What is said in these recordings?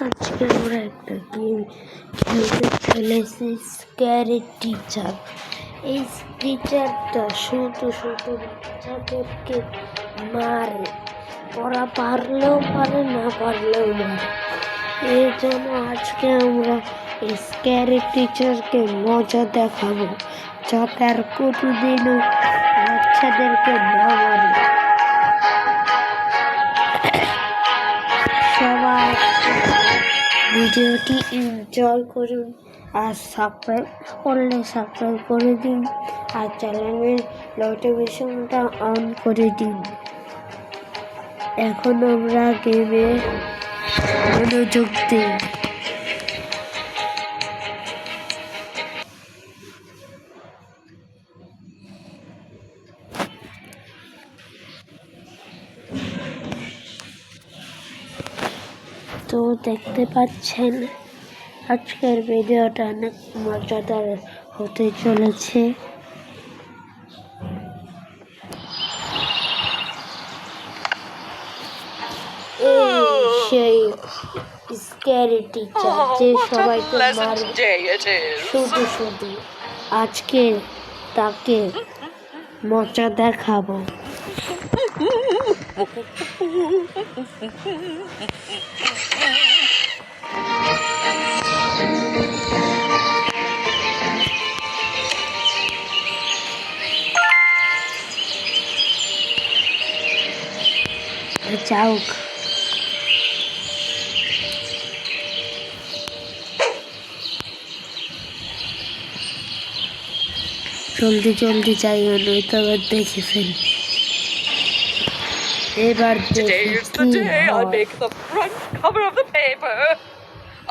আজকে আমরা একটা গেম খেলতে চলেছি স্ক্যারি টিচার। এই টিচারটা শুধু বাচ্চাদেরকে মারে, ওরা পারলেও পারে না পারলেও মারে। এই জন্য আজকে আমরা এই স্ক্যারি টিচারকে মজা দেখাবো, যাতে আর কোনোদিনও বাচ্চাদেরকে না মারে। সবাই ভিডিওটি এনজয় করুন, আর সাবস্ক্রাইব করলে সাবস্ক্রাইব করে দিন, আর চ্যানেলের নোটিফিকেশনটা অন করে দিন। এখন আমরা গেমে মনোযোগ দিই। তো দেখতে পাচ্ছেন আজকের ভিডিওটা অনেক মজাদার হতে চলেছে। সেই স্ক্যারি টিচার যে সবাইকে মারে শুধু আজকে তাকে মজা দেখাবো। যাওক, জলদি জলদি যাই, নয়তো আবার দেখে ফেল। এবার Today is the day I make the front cover of the paper.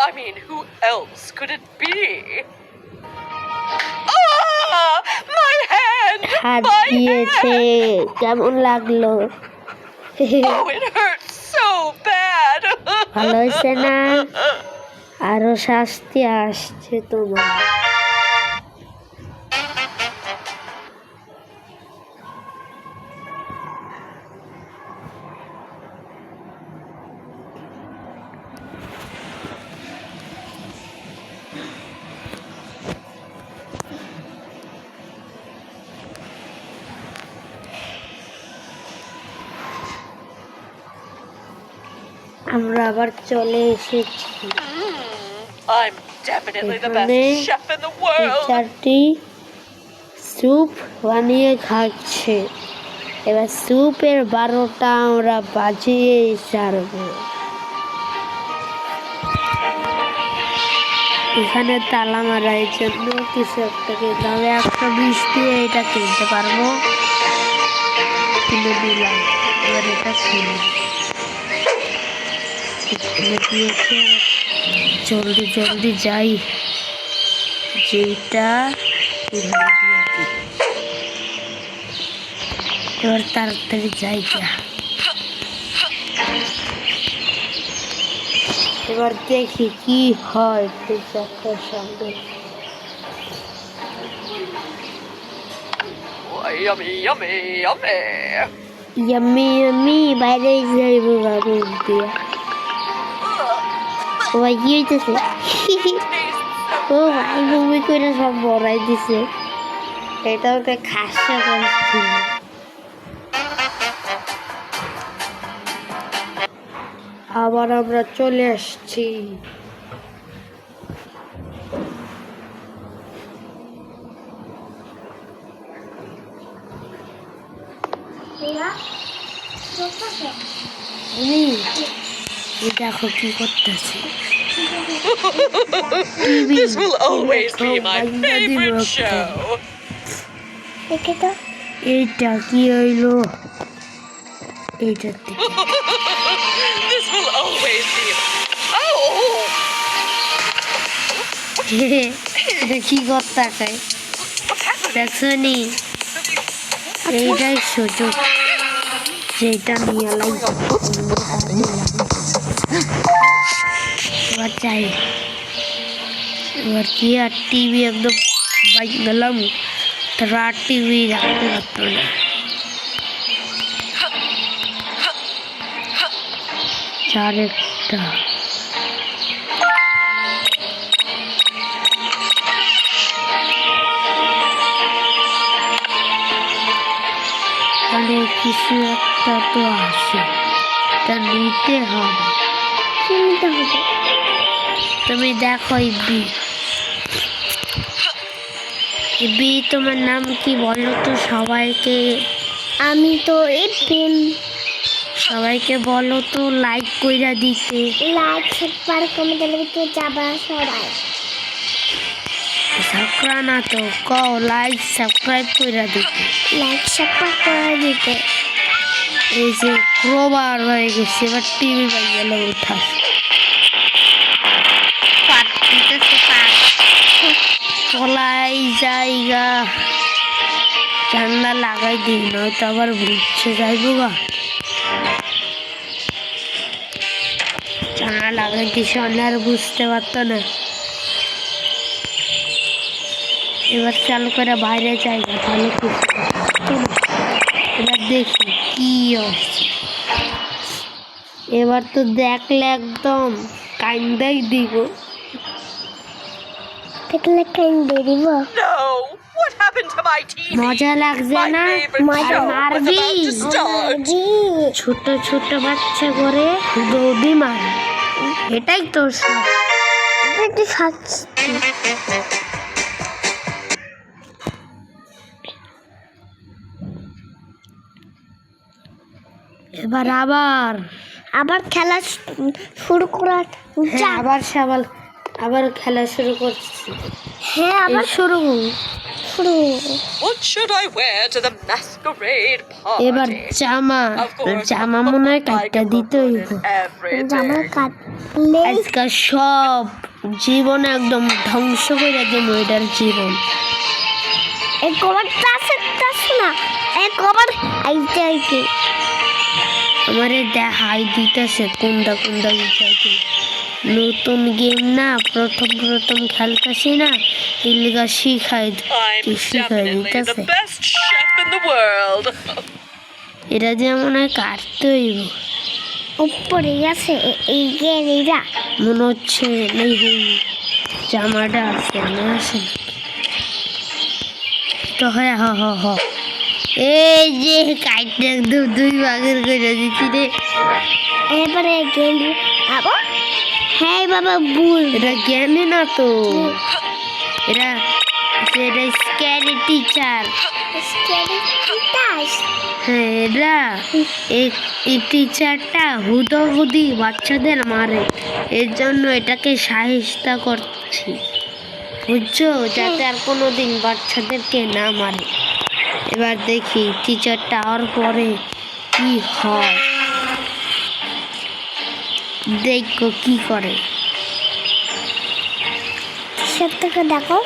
I mean, who else could it be? Ah! My hand! হাত My দিয়েছে, hand! কেমন লাগলো? Oh, it hurts so bad! ভালো হয়েছে না? আরো শাস্তি আসছে তোমার। আমরা আবার চলে এসেছি। I'm definitely the best chef in the world. টিচারটি স্যুপ বানিয়ে খাচ্ছে। এবার স্যুপের 12টা আমরা বাজিয়ে ছাড়বো। এখানে তালা মারা, এই জন্য কিছু একটা কিনতে হবে। 120 দিয়ে এটা কিনতে পারবো, কিনে দিলাম। এবার এটা কিনে দিয়েছে। জলদি জলদি যাই, যেটা এবার তাড়াতাড়ি যাই। এবার দেখি কি হয় টিচারটার সঙ্গে। Yummy, yummy, yummy. Yummy yummy, বাইরে যাইব বাবু দিয়া। ও ভাই কি হইতেছে? ও ভাই বমি করে সব বড়াই দিছে। এটা ওকে খাসা করছিল। আবার আমরা চলে আসছি। দেখো কি করতেছে। This will always be my favorite show. এইটা কি হইলো? এইটা This will always be. Oh! এটা কি করতেছে দেখছো নি? এইটাই সুযোগ, যেটা নিয়ে এবার চাই। এবার কি আর টিভি একদম বাইক গেলাম, তারা টিভি রাখতে পারতো না। চার একটা কিছু একটা তো আছে, তা নিতে হবে। কি নিতে হবে? তুমি দেখো ইবি, ইবি তোমার নাম কি বলো তো সবাইকে? আমি তো এই পেন সবাইকে বলো তো লাইক কইরা দিতে। লাইক একবার কমেন্ট লিখতে যাবা সবাই। সাবস্ক্রাইব না তো কও, লাইক সাবস্ক্রাইব কইরা দিতে। লাইক সাবস্ক্রাইব করে দিতে। এই যে ক্রোবার হয়ে গেছে, এবার টিভি বাই গেল উঠাস পাট দিতেছে, পাট চলাই জায়গা জানলা লাগাই দিই, নয়তো আবার বুঝছে যাইবো গা। জানলা লাগাই দিছে, আর বুঝতে পারতো না। এবার চালু করে বাইরে জায়গা ভালো কিছু। এবার দেখি কি হচ্ছে। এবার তো দেখলে একদম কান্দাই দিব। দেখলে কেন দিব? No! What happened to my TV? মজা লাগছে My না? favorite মজা show was মারবি? about to start. জি ছোট ছোট বাচ্চা করে দৌড়ি মারে, এটাই তো সব। একটু শাস্তি। এবার আবার আবার খেলা শুরু করার হ্যাঁ, আবার খেলা শুরু করছি। হ্যাঁ আবার শুরু। শুরু। What should I wear to the masquerade এবার party? জামা, Of course, জামা মনে হয় কাটটা দিতে হইব। জামা কাটলে আজকাল সব জীবন একদম ধ্বংস করে দেবো, এটার জীবন। এই কভারটা আছে না, এই কভার আইতে আইতে আমারে দেখাই দিতেছে কোনটা কোনটা দিতে। নতুন গেম না, প্রথম খেলতেছি না, এলাকা শিখাই I'm শিখাই definitely দিতেছে। the best chef in the world. এটা যে মনে হয় কাটতে হইব, উপরে আছে এই গেরিরা। মনে হচ্ছে নেই হই জামাটা আছে না, আছে তো হ্যাঁ হ হ হ। এই যে কাটতে একদম দুই ভাগের করে দিচ্ছি রে। এবারে গেলি আবার হ্যাঁ বাবা ভুল। এটা জ্ঞানী না তো, এটা স্ক্যারি টিচার। হ্যাঁ, এটা এই টিচারটা হুদি বাচ্চাদের মারে, এর জন্য এটাকে সাহিস্তা করছি, বুঝছো, যাতে আর কোনোদিন বাচ্চাদেরকে না মারে। এবার দেখি টিচারটা আর পরে কি হয়, দেখো কি করে। সত্যকে দেখো।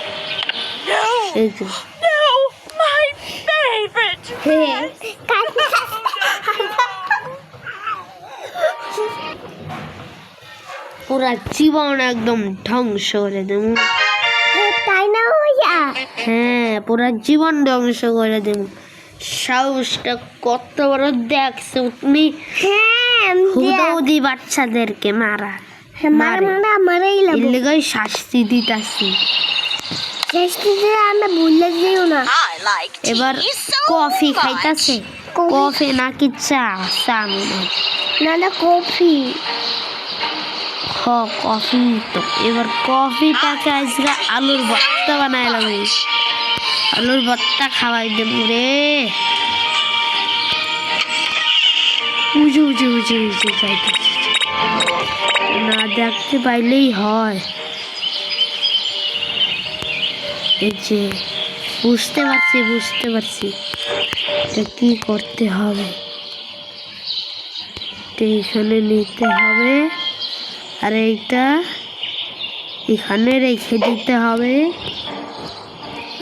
এই যে No, my favorite. পুরা জীবন একদম ধ্বংস করে দেব। তাই না হইয়া? হ্যাঁ, পুরা জীবন ধ্বংস করে দেব। সাহসটা কত বড় দেখছো তুমি, হ্যাঁ হুদি বাচ্চাদেরকে মারা। মারাই এর লাগবে। লেগে শাস্তি দিতাছি। শেষটিতে আমরা ভুলে যাইও না। I like এবার tea so কফি much. খাইতাছে, কফি নাকি চা? চা মনে হয়। না কফি। কফি তো। এবার কফিটাকে আজকে আলুর ভর্তা বানাইলাম, আলুর ভর্তা খাওয়াই দেব রে। উজু যাইতেছে, না দেখতে পাইলেই হয়। এই যে বুঝতে পারছি এটা কি করতে হবে। এখানে নিতে হবে, আর এইটা এখানে রেখে দিতে হবে,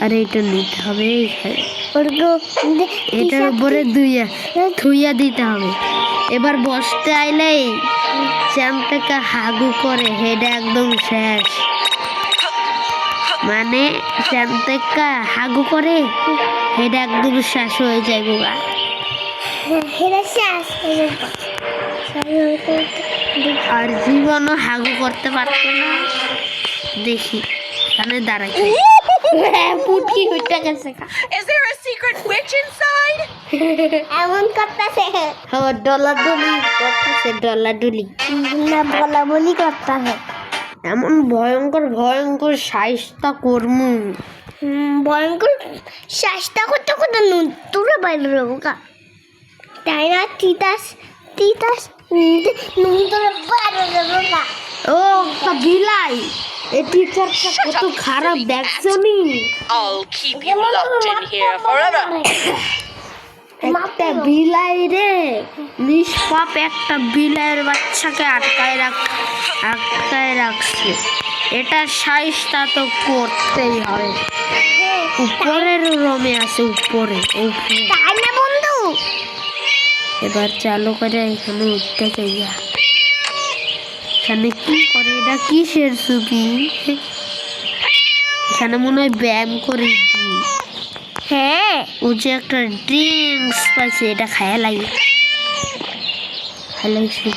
আর এইটা নিতে হবে এখানে, এটার উপরে ধুইয়া দিতে হবে। এবার বসতে আইলেই চ্যাম থেকে হাগু করে, হেডে একদম শেষ। মানে চ্যাম থেকে হাগু করে হেডে একদম শেষ হয়ে যায় গা। আর জীবনও হাগু করতে পারতো না। দেখি এখানে দাঁড়াই, পুটকি উঠে গেছে। Is there a secret secret witch inside? এমন করতেছে আবার ডলাডলি করতেছে, ডলাডলি। না বলা বলি করতেছে। এমন ভয়ঙ্কর ভয়ঙ্কর সাইজটা করমু। ভয়ঙ্কর শ্বাসটা করতে করতে নুন তুলে বাইরে রোগা তাই না? তিতাস তিতাস নুন তুলে বাইরে রোগা। ও একটা বিলাই, এই টিচারটা কত খারাপ দেখছো নি? I'll keep you locked in here forever. একটা বিলাই রে, নিষ্পাপ একটা বিলাইয়ের বাচ্চাকে আটকায় রাখছে। এটা সাইজটা তো করতেই হবে। উপরের রমে আছে, উপরে। তাই না বন্ধু? এবার চালু করে এখানে উঠতে চাইয়া। এখানে কি করে? এটা কিসের ছবি? এখানে মনে হয় ব্যায়াম করে দি। হ্যাঁ ও যে একটা ড্রিঙ্কস পাইছে, এটা খায়া লাগে। খাইলাইছি।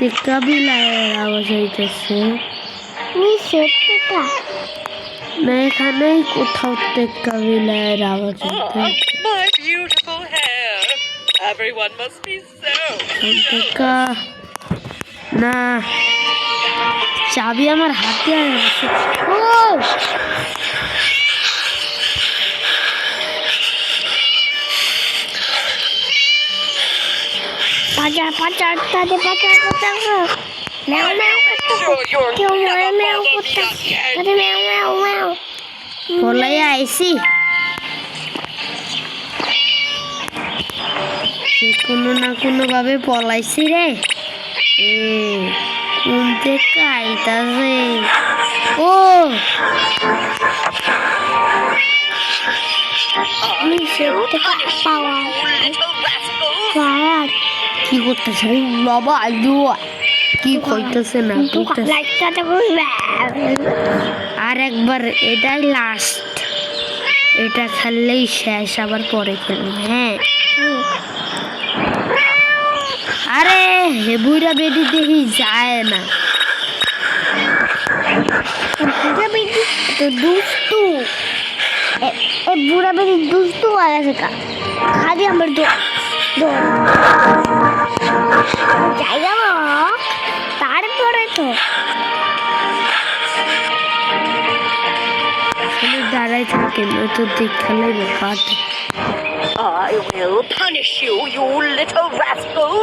দেখা বিলাইয়ের আওয়াজ হইতেছে সত্যিটা না, এখানেই কোথাও দেখা বিলাইয়ের আওয়াজ হইতেছে। My beautiful hair. Everyone must be so. দেখা না, চাবি আমার হাতে আছে। ও পাচার পাচার তাদের পাচার পাচার ম্যাও ম্যাও Sure, you're কেউ never ম্যাও follow me করতে again. তাদের ম্যাও ম্যাও ম্যাও পলাইয়া আইসি। সে কোনো না কোনো ভাবে পলাইছি রে। কোন থেকে আইতাছে? ও I will punish you, পাওয়া little rascal. পাওয়ার কি করতেছে বাবা? আলু কি কইতেছে না কইতেছে? লাইটটা করবে আর একবার, এটাই লাস্ট। এটা খেললেই শেষ, আবার পরে খেলবো। হ্যাঁ, আরে বুড়া বেটি দেখি যায় না। বুড়া বেটি তো দুষ্টু এ বুড়া বেটি দুষ্টু হয়ে গেছে কা খালি আমার জায়গা তারপরে তো দাঁড়াই থাকে, নয়তো দেখ খেলে ব্যাপার। I will punish you, you little rascal.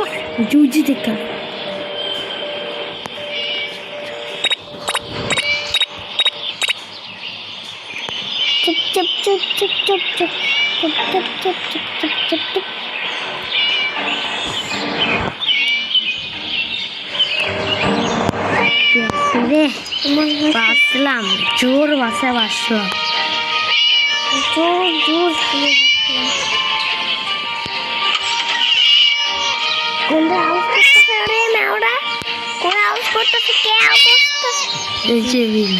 জুজি দেখা চুপ চুপ চুপ চুপ চুপ চুপ চুপ চুপ চুপ চুপ চুপ চুপ চুপ রে বাঁচলাম, জোর বাসা বাসলাম। জোর জোর কোনটা আউট করতেছে রে ম্যাওরা? কোন আউট করতেছে? কে আউট করতেছে? এই যে বিল।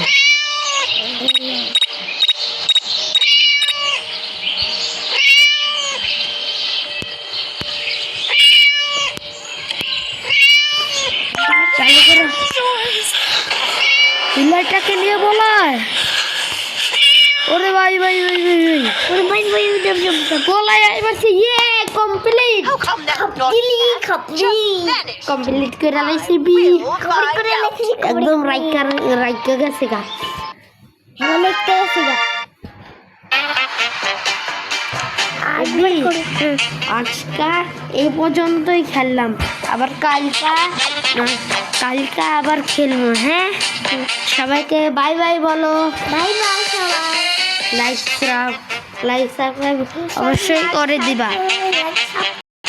চালু করে পিলারটাকে নিয়ে বলায়। ওরে ভাই ভাই ভাই ভাই ভাই, ওরে ভাই ভাই দেব দেব বলায় এবার সে complete How come that not দিলি just খাপলি vanished? কমপ্লিট করে লাইছি বি। খবর করে লেখি একদম রাইকা গেছে গা। হেলা লিখতে আছে গা আজকা এই পর্যন্তই খেললাম, আবার কালকা আবার খেলবো। হ্যাঁ, সবাইকে বাই বাই বলো। বাই বাই সবাই লাইক সাবস্ক্রাইব অবশ্যই করে দিবা। লাইক